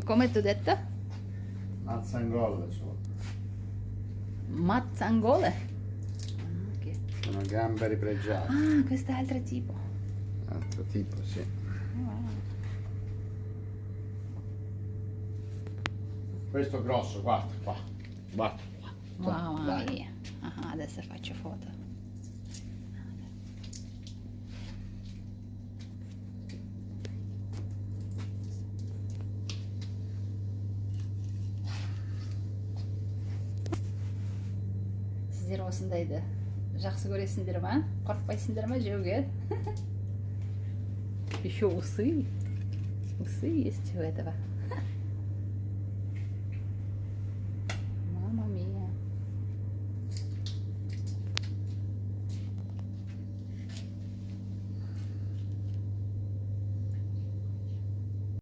Come tu detto? Mazzangole sono. Mazzangole? Ah, ok. Sono gamberi pregiati. Ah, questo è altro tipo. Altro tipo, sì. Wow. Questo grosso, guarda qua. Guarda qua. Mamma Dai. mia. Ah, adesso faccio foto. Сіздер осындайды жақсы көресіңдер ма? Қорықпайсыңдар ма жеуге? Еще усы. Усы есть у этого.